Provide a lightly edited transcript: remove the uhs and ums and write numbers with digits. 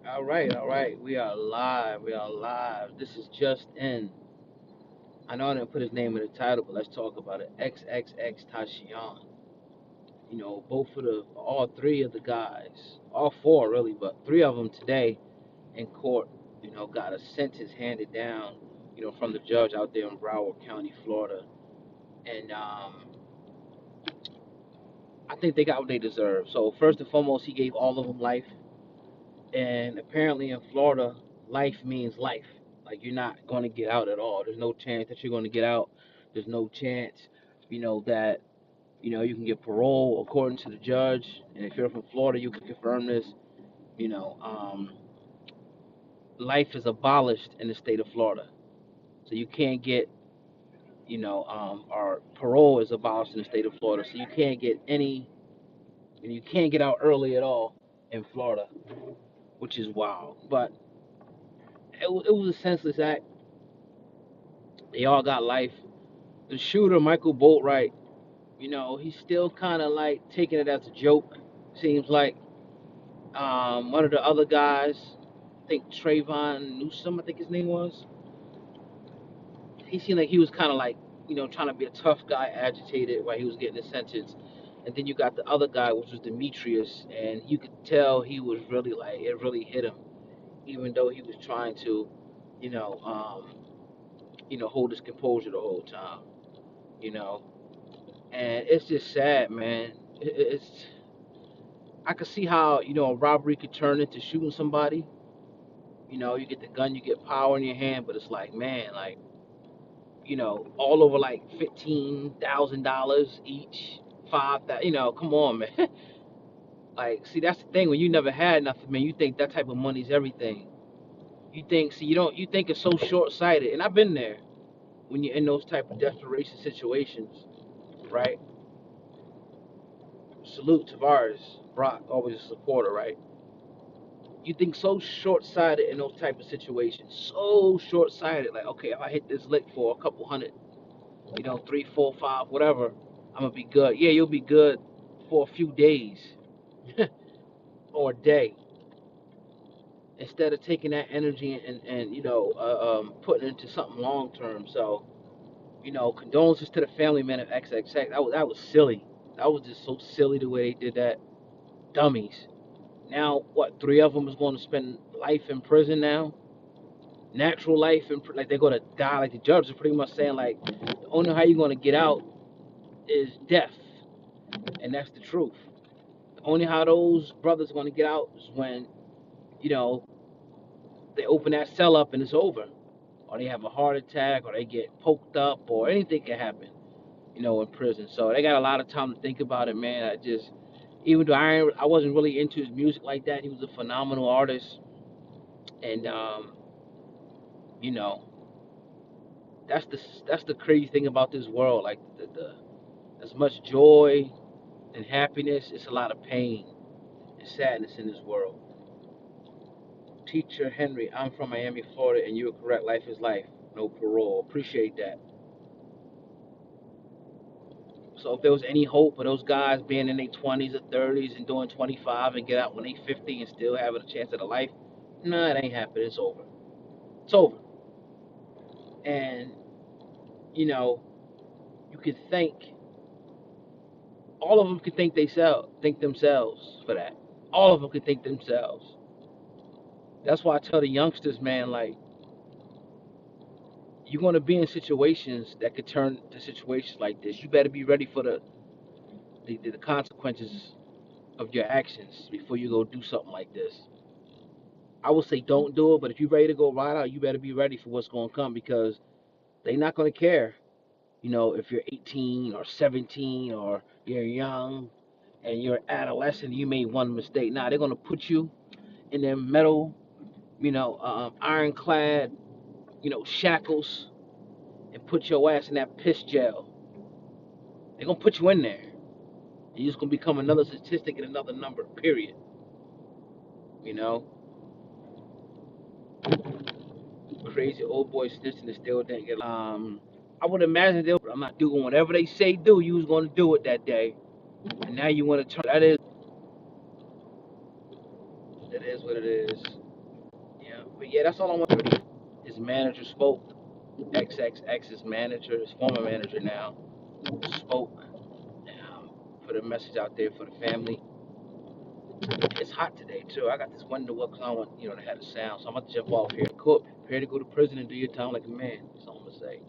All right, all right. We are live. We are live. This is just in. I know I didn't put his name in the title, but let's talk about it. XXXTentacion. All three of the guys, all four really, but three of them today in court, got a sentence handed down, from the judge out there in Broward County, Florida. And I think they got what they deserve. So, first and foremost, he gave all of them life. And apparently in Florida, life means life. Like you're not going to get out at all. There's no chance that you're going to get out. There's no chance, that you can get parole according to the judge. And if you're from Florida, you can confirm this. You know, um, Life is abolished in the state of Florida, so you can't get, our parole is abolished in the state of Florida, so you can't get any, and you can't get out early at all in Florida, which is wild. But it was a senseless act. They all got life. The shooter, Michael Boatwright, he's still kind of like taking it as a joke. Seems like one of the other guys, I think Trayvon Newsome, I think his name was. He seemed like he was kind of like, trying to be a tough guy, agitated while he was getting his sentence. And then you got the other guy, which was Demetrius, and you could tell he was really like, it really hit him, even though he was trying to, you know, um, hold his composure the whole time, you know. And it's just sad, man. It's I could see how a robbery could turn into shooting somebody. You get the gun, you get power in your hand, but it's like, man, like all over like $15,000 each, 5,000. Come on, man. Like, see, that's the thing. When you never had nothing, man, you think that type of money's everything. You think, see, you think it's so short-sighted, and I've been there when you're in those type of desperation situations, right? Salute Tavares, Brock, always a supporter, right? You think so short-sighted in those type of situations, so short-sighted. Like, okay, if I hit this lick for a couple hundred, three, four, five, whatever, I'm gonna be good. Yeah, you'll be good for a few days or a day. Instead of taking that energy and putting it into something long-term. So, condolences to the family, man, of XXX. That was silly. That was just so silly the way they did that. Dummies. Now, what? Three of them is going to spend life in prison now. Natural life, and like they're going to die. Like the judge is pretty much saying, like the only how you're going to get out is death, and that's the truth. The only how those brothers are going to get out is when you know they open that cell up and it's over, or they have a heart attack, or they get poked up, or anything can happen, in prison. So they got a lot of time to think about it, man. Even though I wasn't really into his music like that, he was a phenomenal artist, and you know, that's the crazy thing about this world. Like the as much joy and happiness, it's a lot of pain and sadness in this world. Teacher Henry, I'm from Miami, Florida, and you are correct. Life is life, no parole. Appreciate that. So if there was any hope for those guys being in their 20s or 30s and doing 25 and get out when they 50 and still having a chance at a life, nah, it ain't happening. It's over. It's over. And you know, you could thank all of them could thank themselves for that. All of them could thank themselves. That's why I tell the youngsters, man, like you're gonna be in situations that could turn to situations like this. You better be ready for the consequences of your actions before you go do something like this. I would say don't do it, but if you're ready to go ride out, you better be ready for what's gonna come because they're not gonna care. If you're 18 or 17 or you're young and you're adolescent, you made one mistake. Now they're gonna put you in their metal, ironclad, shackles, and put your ass in that piss jail. They're gonna put you in there. And you're just gonna become another statistic and another number. Period. You know, crazy old boy snitching and still didn't get. I would imagine they'll. I'm not doing whatever they say do. You was gonna do it that day, and now you want to turn. That is what it is. But yeah, that's all I want to do. His manager spoke. XXX's manager, his former manager now, spoke. Put a message out there for the family. It's hot today too. I got this window up because I want to have the sound. So I'm about to jump off here. Cool. Prepare to go to prison and do your time like a man. That's all I'm gonna say.